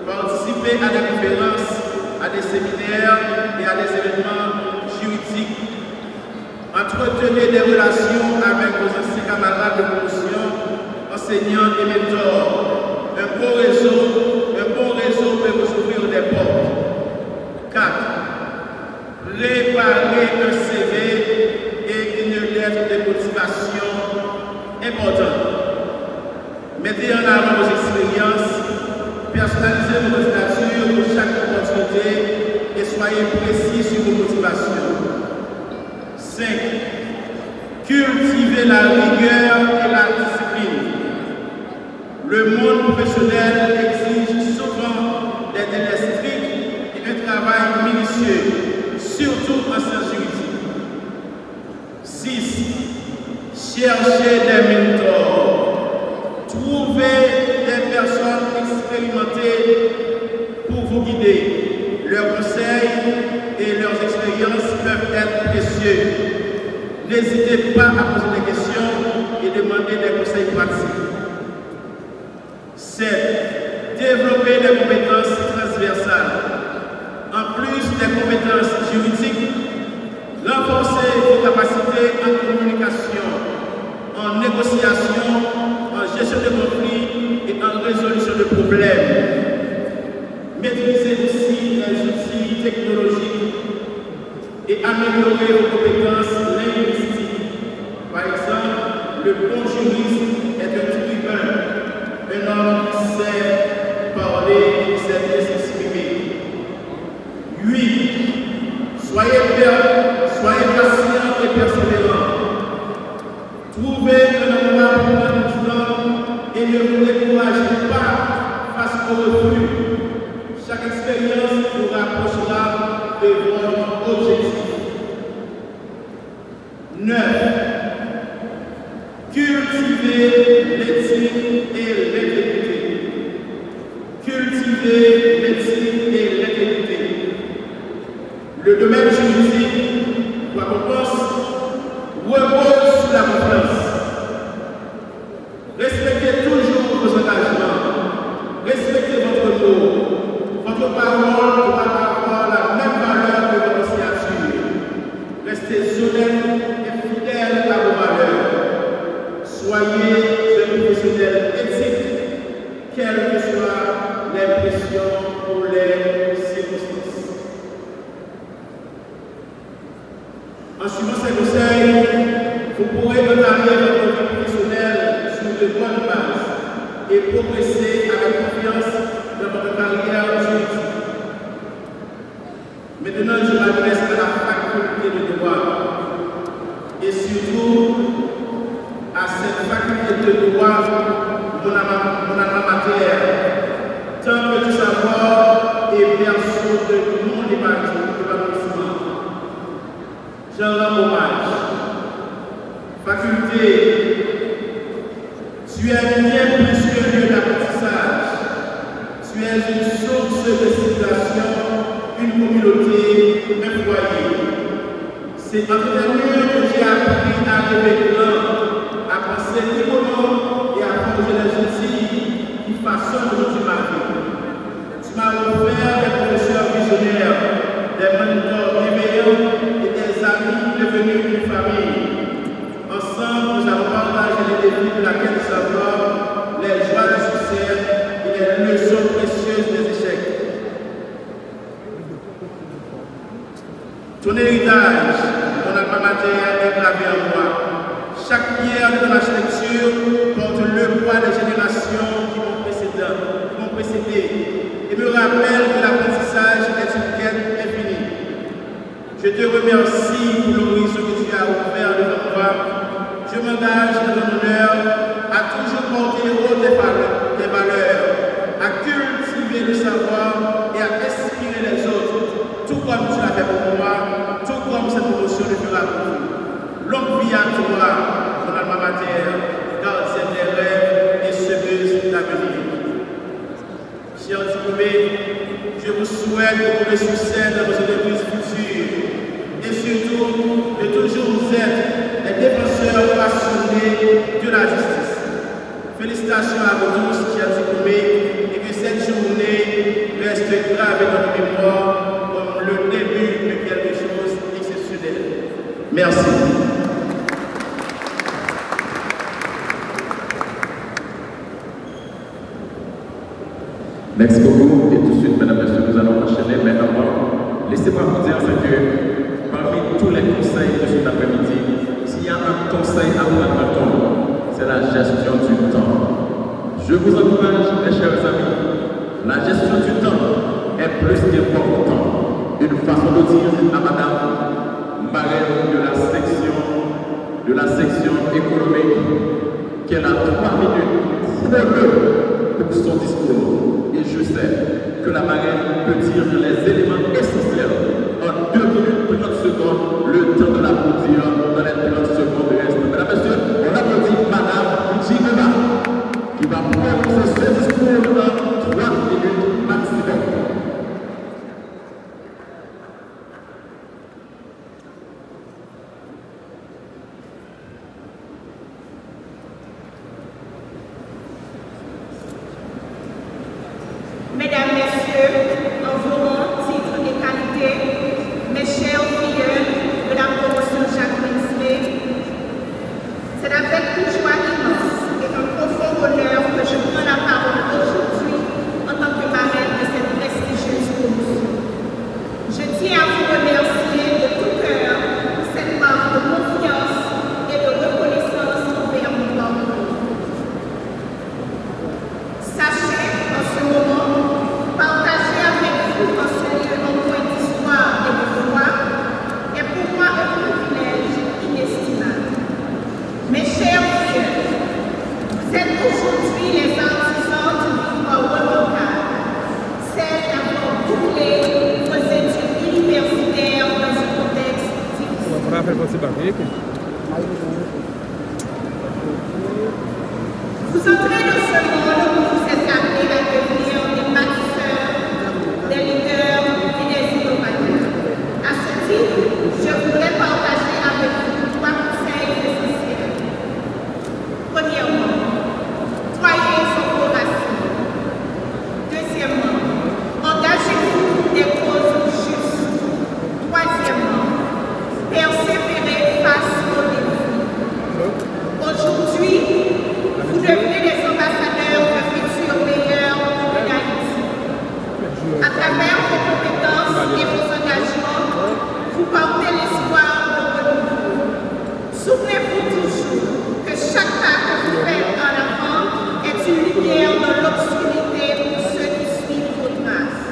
Participez à des conférences, à des séminaires et à des événements juridiques. Entretenez des relations avec vos anciens camarades de promotion, enseignants et mentors. Un bon réseau peut vous ouvrir des portes. 4. Préparez un CV et une lettre de motivation importante. Mettez en avant vos expériences, personnalisez vos motivations pour chaque opportunité et soyez précis sur vos motivations. 5. Cultivez la rigueur et la discipline. Le monde professionnel exige souvent des délais stricts et un travail minutieux, surtout en sciences juridiques. 6. Cherchez des mentors. Trouvez des personnes expérimentées pour vous guider. Leurs conseils et leurs expériences peuvent être précieux. N'hésitez pas à poser des questions et demander des conseils pratiques. 7. Développez des compétences transversales. En plus des compétences juridiques, renforcez vos capacités en communication, en négociation, en gestion de conflits et en résolution de problèmes. Maîtrisez aussi les outils technologiques et améliorez vos compétences linguistiques. Par exemple, le bon juriste est un tribun, un homme qui sait parler et qui sait bien s'exprimer. 8. Soyez patient et persévérant. Trouvez un endroit pour prendre du temps et ne vous découragez pas face au refus. Chaque expérience vous rapprochera de votre objectif. 9. Cultivez l'éthique et l'intégrité. Cultivez l'éthique et l'intégrité. Le domaine juridique, quoi qu'on pense, repose sur la confiance. Respectez toujours vos engagements. Respectez votre mot. Votre parole doit avoir la même valeur que votre signature. Restez honnête et fidèle à vos valeurs. Soyez un professionnel éthique, quelles que soient les pressions ou les circonstances. En suivant ces conseils, vous pourrez entamer votre vie professionnelle sur de bonnes bases et progresser avec confiance dans votre carrière juridique. Maintenant, je m'adresse à la faculté de droit et surtout à cette faculté de droit, mon alma mater, temple du savoir et berceau de mon épanouissement. J'en rends hommage. Faculté, tu es bien plus qu'un lieu d'apprentissage. Tu es une source de civilisation, une communauté, un foyer. C'est en tes murs que j'ai appris à rêver grand, à penser librement et à forger les outils qui façonnent aujourd'hui ma vie. Tu m'as offert des professeurs visionnaires, des mentors bienveillants et des amis devenus une famille. Ensemble, nous avons partagé les défis de la quête du savoir, les joies du succès et les leçons précieuses des échecs. Ton héritage, ton alma mater est gravé en moi. Chaque pierre de ton architecture porte le poids des générations qui m'ont précédé et me rappelle que l'apprentissage est une quête infinie. Je te remercie pour l'horizon que tu as ouvert devant moi. Je m'engage dans ton honneur à toujours porter haut tes valeurs, à cultiver le savoir et à inspirer les autres, tout comme tu l'as fait pour moi, tout comme cette promotion le fera pour vous. Longue vie à toi, mon alma mater, gardienne des rêves et semeuse d'avenir. Chers diplômés, je vous souhaite beaucoup de succès dans vos entreprises futures et surtout de toujours être des défenseurs passionnés de la justice. Félicitations à vous tous, chers diplômés, et que cette journée reste gravée dans nos mémoires comme le début de quelque chose d'exceptionnel. Merci. Merci beaucoup. Et tout de suite, mesdames et messieurs, nous allons enchaîner. Mais avant, laissez-moi vous dire que parmi tous les conseils de cet après-midi, s'il y a un conseil à prendre en compte, c'est la gestion du temps. Je vous encourage, mes chers amis, la gestion du temps est plus qu'important. Une façon de dire à madame marraine de la section économique qu'elle a 3 minutes pour son discours. Et je sais que la marraine peut dire les éléments essentiels en 2 minutes 30 secondes, le temps de l'applaudir dans les 30 secondes de reste. Mesdames et messieurs, on applaudit madame Djigeba qui va prononcer ce discours dans 3 minutes maximum. Mesdames, Messieurs, en vos rangs, titres et qualités, mes chers filles de la promotion Jacqueline Smith, c'est avec une joie immense et un profond honneur que je prends la parole aujourd'hui en tant que marraine de cette prestigieuse promotion. Je tiens à vous remercier de tout cœur pour cette marque de confiance et de reconnaissance envers mon parcours. Sachez en ce moment partager avec vous en ce lieu empreint d'histoire et de foi est pour moi un privilège inestimable. Mes chers filles, vous êtes aujourd'hui les artisans d'une victoire remarquable, celle d'avoir bouclé vos études universitaires dans un contexte difficile. Vous entrez dans ce monde où vous êtes appelés à devenir des bâtisseurs, des leaders et des innovateurs. À ce titre, je voudrais partager avec vous 3 conseils essentiels. Premièrement, soyez en vos racines. Deuxièmement, engagez-vous pour des causes justes. Troisièmement, persévérez face aux défis. Aujourd'hui, vous devenez des ambassadeurs de futurs meilleurs de l'Haïti. À travers vos compétences et vos engagements, vous portez l'espoir de renouveau. Souvenez-vous toujours que chaque pas que vous faites en avant est une lumière dans l'obscurité pour ceux qui suivent vos traces.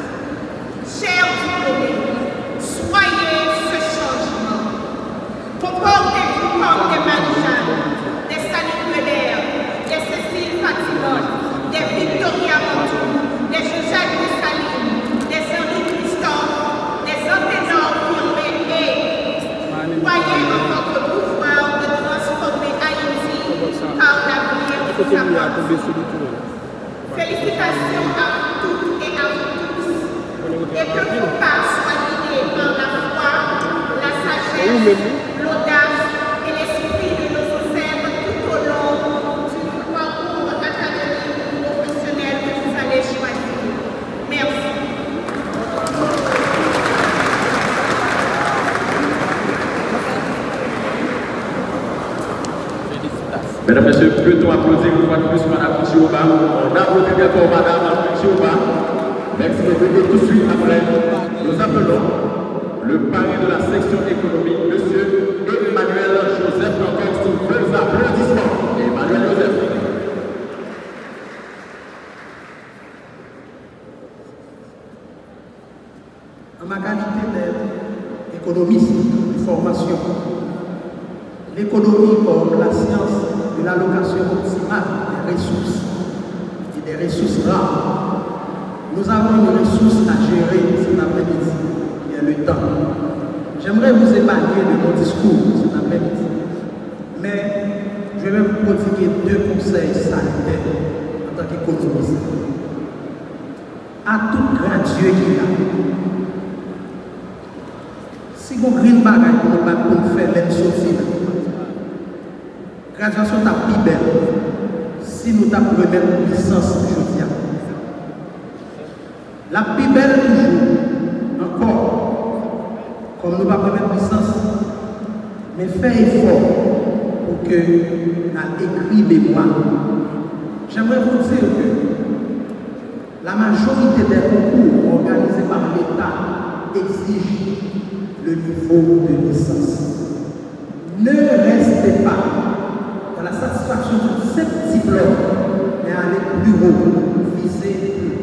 Chers diplômés, soyez ce changement. Comportez-vous comme des Marie-Jeanne, des Saline-Muller, des Cécile Fatimon, des Victoria Montou, des Jacques Dessalines, des Henri Christophe, des Anténor qui ont rêvé. Voyez en votre pouvoir de transformer Haïti par l'avenir qui vous appartient. Félicitations à vous toutes et à vous tous. Et que vos pas soient guidés par la foi, la sagesse, l'audace et l'esprit de nos ancêtres tout au long du parcours académique ou professionnel que vous allez choisir. Merci. Mesdames et messieurs, peut-on applaudir une fois de plus Madame Djigeba? On applaudit bien fort Madame Djigeba. Merci beaucoup. Et tout de suite après, nous appelons le parrain de la section économique, M. Emmanuel Joseph, encore sous vos applaudissements. Emmanuel Joseph. En ma qualité d'économiste de formation, l'économie comme la science de l'allocation optimale des ressources et des ressources rares, nous avons une ressource à gérer cet après-midi, qui est le temps. J'aimerais vous épargner de mon discours cet après-midi, mais je vais vous prodiguer 2 conseils salutaires en tant qu'économiste. À tout grand Dieu qui a, si vous avez une bagaille pour faire l'aide sociale, la graduation est plus belle si nous avons une licence aujourd'hui. La plus belle toujours, encore, comme nous avons une licence, mais fait effort pour que nous écrit mémoire. J'aimerais vous dire que la majorité des concours organisés par l'État exigent le niveau de licence. Ne restez pas dans la satisfaction de ce diplôme, mais allez plus haut, visez plus.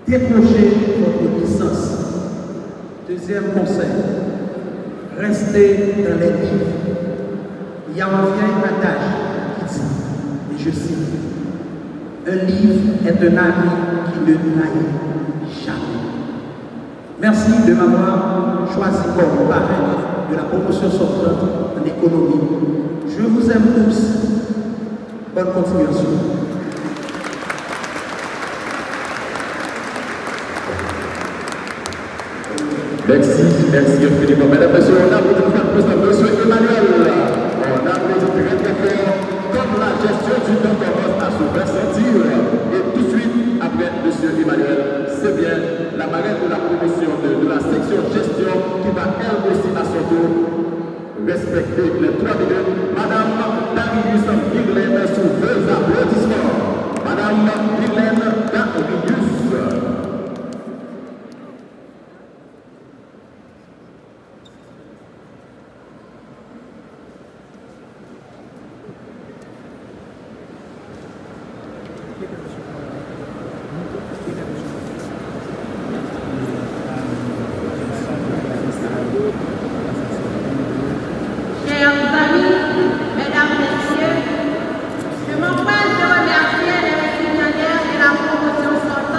Décrochez votre licence. Deuxième conseil, restez dans les livres. Il y a un vieil adage qui dit, et je cite, un livre est un ami qui ne trahit jamais. Merci de m'avoir choisi comme parrain de la promotion sortante en économie. Je vous aime tous. Bonne continuation. Merci Philippe. Mesdames et messieurs, on applaudit une fois de plus à M. Emmanuel. On applaudit très très fort. Comme la gestion du temps commence à se faire sentir. Et tout de suite, après M. Emmanuel, c'est bien la marraine de la promotion de la section gestion qui va elle aussi à son tour respecter les 3 minutes. Madame Darius Viglaine sous vos applaudissements. Madame Viglaine Darius. Chers amis, mesdames, messieurs, je m'empresse de remercier les récipiendaires de la promotion sortante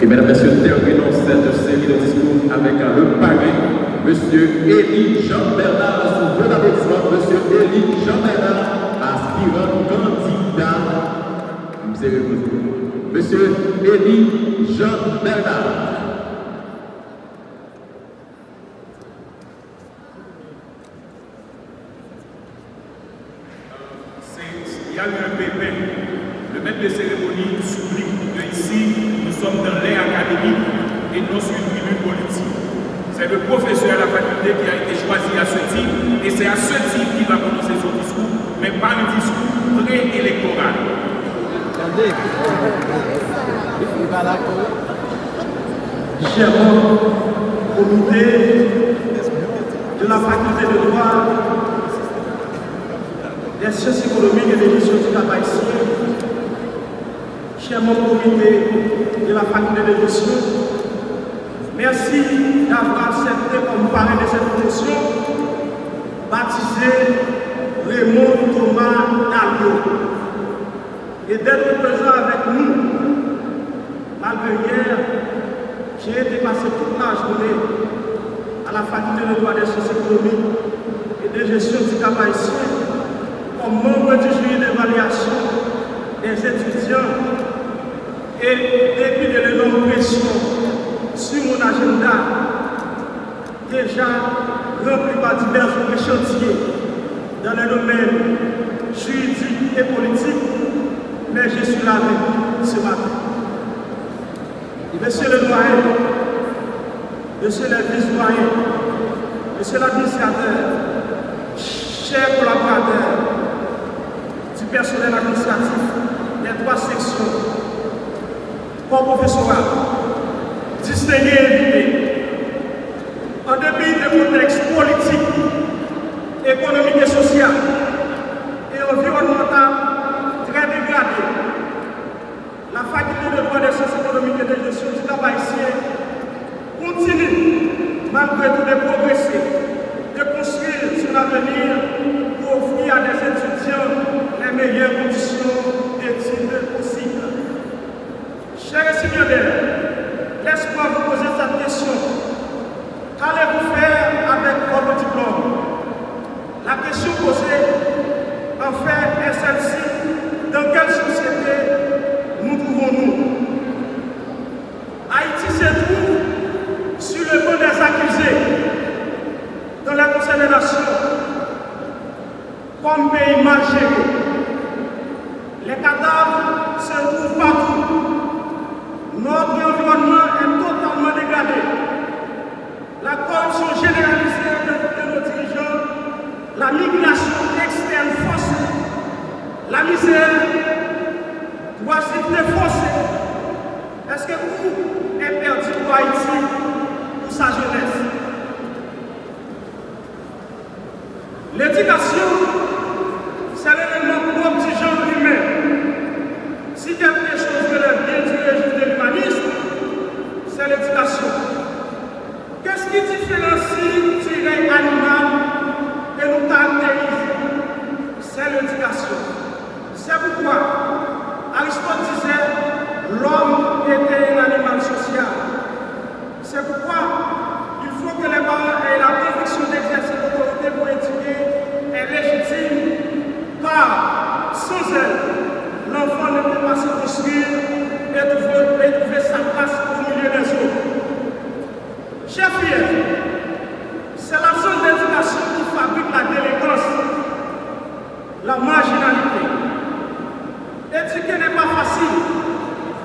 Et mesdames et messieurs, terminons cette série de discours avec le parrain, M. Élie Jean-Bernard, sous vos applaudissements, M. Élie Jean-Bernard, aspirant candidat. M. Élie Jean-Bernard. Il y a eu un pépin. Le maître de cérémonie souligne que ici, nous sommes dans l'ère académique et non sur une tribune politique. C'est le professeur à la faculté qui a été choisi à ce titre, et c'est à ce titre qu'il va prononcer son discours, mais pas le discours pré-électoral. Chers comité de la faculté de droit, des sciences économiques et des missions du Cap haïtien, chers membres comité de la faculté de gestion, merci d'avoir accepté comme parrain de cette fonction, baptisé Raymond Thomas Dalio, et d'être présent avec nous, malgré hier, j'ai été passé toute la journée à la faculté de droit des sciences économiques et de gestion du Cap haïtien comme membre du jury d'évaluation des étudiants, et depuis de l'énorme pression sur mon agenda, déjà rempli par divers chantiers dans les domaines juridiques et politiques, mais je suis là avec vous ce matin. Monsieur le doyen, monsieur le vice-doyen, monsieur l'administrateur, chers collaborateurs du personnel administratif des 3 sections, corps professoral, distingués invités, en dépit des contextes politiques, économiques et sociaux et environnemental très dégradés, la faculté de droit des sciences économiques et de gestion du Cap haïtien continue, malgré tout, de progresser, de construire son avenir pour offrir à des étudiants les meilleures conditions d'études possibles. Chers étudiants, laisse-moi vous poser cette question. Qu'allez-vous faire avec votre diplôme? La question posée, en fait, est celle-ci. Dans quelle société nous trouvons-nous? Haïti se trouve sur le banc des accusés dans la Conseil des Nations comme pays mal géré. Les cadavres se trouvent partout. Notre environnement est totalement dégradé. La corruption généralisée de nos dirigeants, la migration externe forcée, la misère doit s'être forcée. Est-ce que tout est perdu pour Haïti, pour sa jeunesse? L'éducation, c'est l'élément propre du genre humain. Si quelque chose relève bien du régime de l'humanisme, c'est l'éducation. Qu'est-ce qui différencie du règne animal et nous caractérise? C'est l'éducation. C'est pourquoi Aristote disait l'homme était un animal social. C'est pourquoi il faut que les parents aient la conviction d'exercer l'autorité pour éduquer est légitime, car sans elle, l'enfant ne peut pas se construire et trouver sa place au milieu des autres. Chers filles, c'est l'absence d'éducation qui fabrique la délinquance, la marginalité. Éduquer n'est pas facile,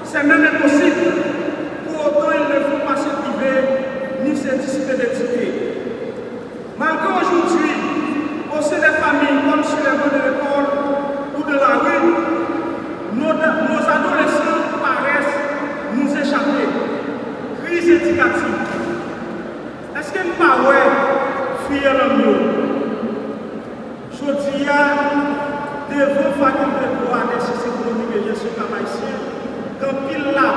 c'est même impossible. Pour autant, il ne faut pas se priver ni se dissiper d'éduquer. Malgré aujourd'hui, au sein des familles, comme sur les bancs de l'école ou de la rue, nos adolescents paraissent nous échapper. Crise éducative. Est-ce qu'il n'y a pas de fille en mieux? Je dis devant faculté de droit des sciences économiques et gestion cap haïtien, quand il l'a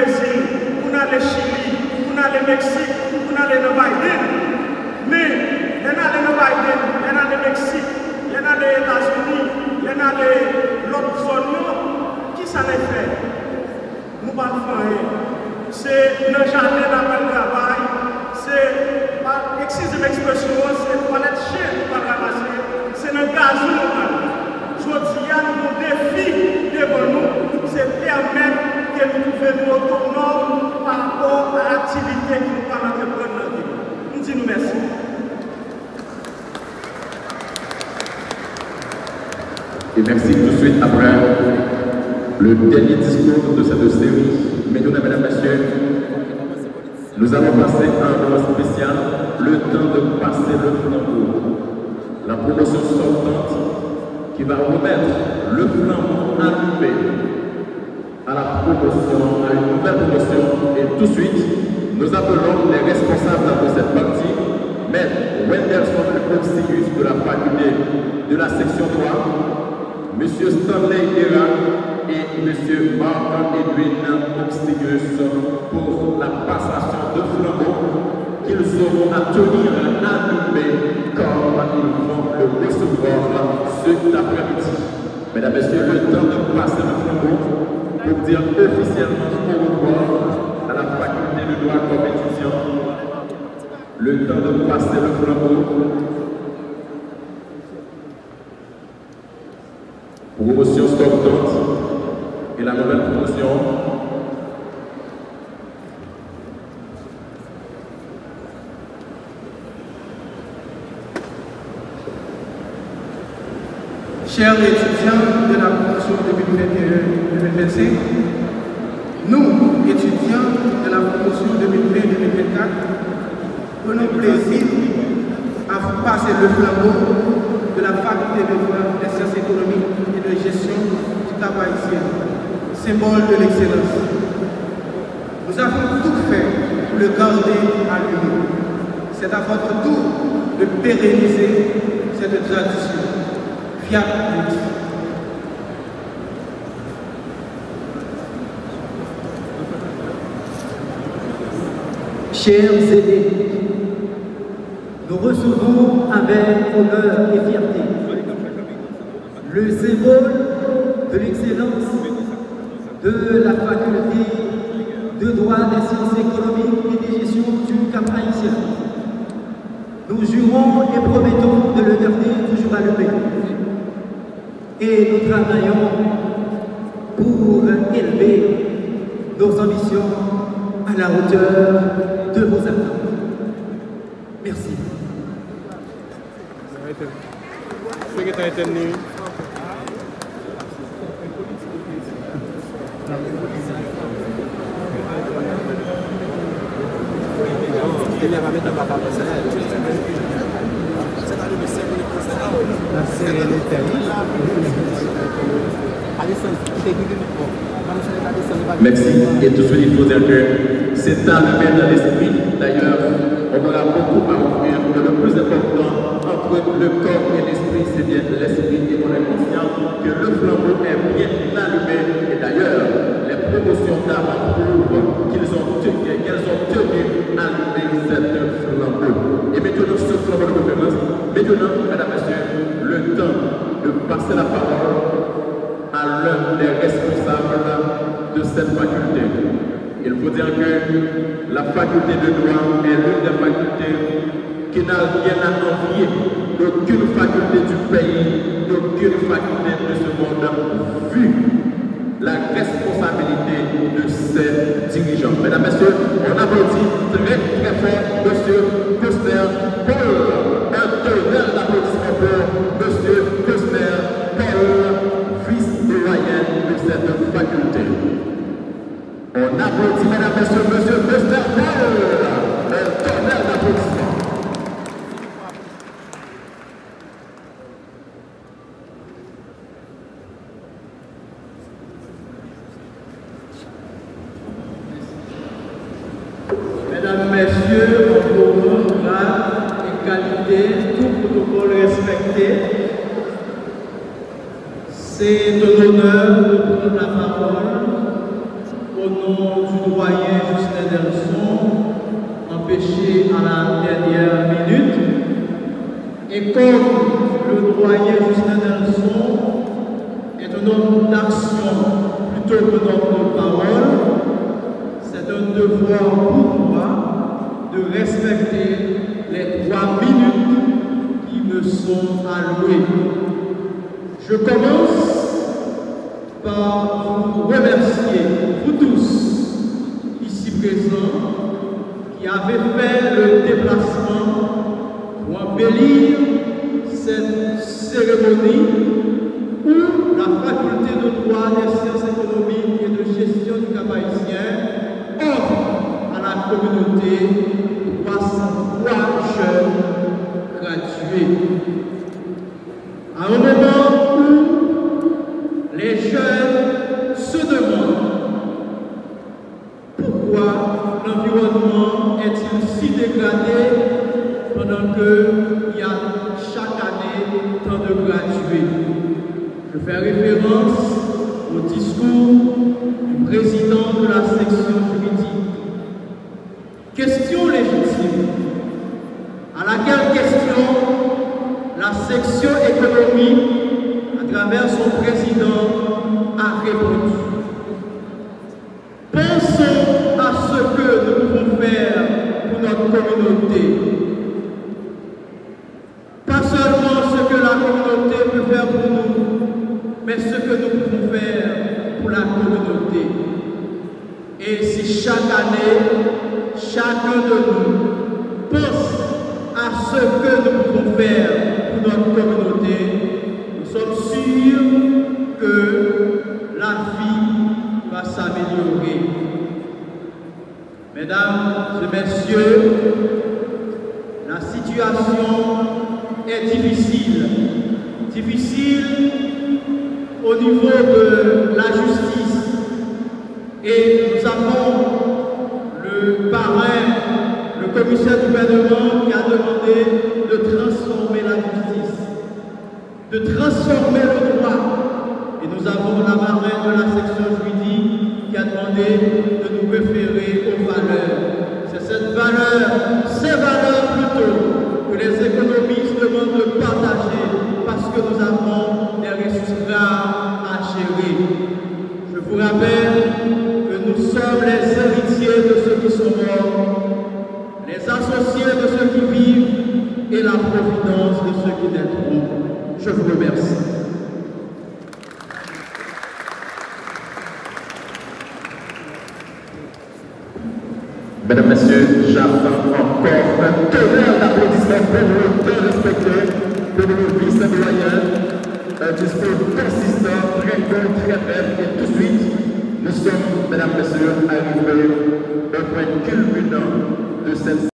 Brésil, on a le Chili, on a le Mexique, on a le Biden. Mais il y en a le Biden, il y en a le Mexique, il y en a les États-Unis, il y en a l'autre zone. Qui ça les fait? Nous ne pas faire. C'est le jardin d'après le travail, c'est, excusez l'expression, c'est toilette chien qui va ramasser, c'est le gazon. Aujourd'hui, il y a un défi devant nous, c'est permettre que nous devions autonomes par rapport à l'activité que nous allons entreprendre dans la vie. Nous disons merci. Et merci tout de suite après le dernier discours de cette série. Mesdames et messieurs, nous allons passer à un moment spécial, le temps de passer le flambeau. La promotion sortante qui va remettre le flambeau allumé à la promotion, à une nouvelle promotion. Et tout de suite, nous appelons les responsables de cette partie, Maître Wenderson Oxyus de la faculté de la section 3, M. Stanley Guerra et M. Marc-Edwin Oxyus pour la passation de flambeau qu'ils auront à tenir allumé comme ils vont le recevoir cet après-midi. Mesdames et messieurs, le temps de passer le flambeau pour dire officiellement au revoir à la faculté de droit compétition. Le temps de passer le flambeau. Promotion sortante et la nouvelle promotion. Chers étudiants de la promotion 2021-2025, nous, étudiants de la promotion 2020-2024, prenons plaisir à vous passer le flambeau de la faculté de droit des sciences économiques et de gestion du Cap-Haïtien, symbole de l'excellence. Nous avons tout fait pour le garder allumé. C'est à votre tour de pérenniser cette tradition. Fiat Lux. Chers aînés, nous recevons avec honneur et fierté le symbole de l'excellence de la faculté de droit des sciences économiques et de gestion du Cap-Haïtien. Nous jurons et promettons de le garder toujours allumé. Et nous travaillons pour élever nos ambitions à la hauteur de vos attentes. Merci. Merci. Et tout de suite, il faut dire que c'est allumé dans l'esprit. D'ailleurs, on aura beaucoup à offrir. Le plus important entre le corps et l'esprit, c'est bien l'esprit. Et on est conscient que le flambeau est bien allumé. Et d'ailleurs, les promotions d'avant prouvent qu'elles ont tenu à allumer cette flambeau. Et maintenant, ce flambeau de conférence, maintenant, mesdames et messieurs, le temps de passer la parole à l'un des responsables de cette faculté. Il faut dire que la faculté de droit est l'une des facultés qui n'a rien à envier d'aucune faculté du pays, d'aucune faculté de ce monde, vu la responsabilité de ses dirigeants. Mesdames et messieurs, on applaudit très très fort M. Costner Paul. Un tonnerre d'applaudissements pour M. Costner Paul, vice-doyen de cette faculté. On applaudit, mesdames et messieurs, M. Costner Paul. Un tonnerre d'applaudissements. Mesdames, Messieurs, en nom, grade et qualité, tout protocole respecté, c'est un honneur de prendre la parole au nom du doyen Justin Delson, empêché à la dernière minute. Et comme le doyen Justin Delson est un homme d'action plutôt que d'homme de parole, c'est un devoir pour moi de respecter les 3 minutes qui me sont allouées. Je commence par vous remercier, vous tous, ici présents, qui avez fait le déplacement pour embellir cette cérémonie où la faculté de droit des sciences économiques et de gestion du Cap-Haïtien offre à la communauté 303 jeunes gradués. À un moment où les jeunes se demandent pourquoi l'environnement est-il si dégradé pendant qu'il y a chaque année tant de gradués. Je fais référence au discours du président de la section juridique. Question légitime, à laquelle question la section économique, à travers son président, a répondu. Pensons à ce que nous pouvons faire pour notre communauté. Pas seulement ce que la communauté peut faire pour nous, mais ce que nous pouvons faire pour la communauté. Et si chaque année, chacun de nous pense à ce que nous pouvons faire pour notre communauté, nous sommes sûrs que la vie va s'améliorer. Mesdames et messieurs, la situation est difficile. Difficile au niveau de la justice. Et nous avons le parrain, le commissaire du gouvernement qui a demandé de transformer la justice, de transformer le droit. Et nous avons la marraine de la section juridique qui a demandé de nous référer aux valeurs. C'est cette valeur, ces valeurs plutôt, que les économistes demandent de partager parce que nous avons des ressources rares à gérer. Je vous rappelle que nous sommes les héritiers de ceux qui sont morts, les associés de ceux qui vivent et la providence de ceux qui naîtront. Je vous remercie. Mesdames, Messieurs, j'attends encore un tonnerre d'applaudissements pour le bien respecté, pour le vice-doyen. Un discours consistant, très bon, très bref, et tout de suite, nous sommes, mesdames, messieurs, arrivés au point culminant de cette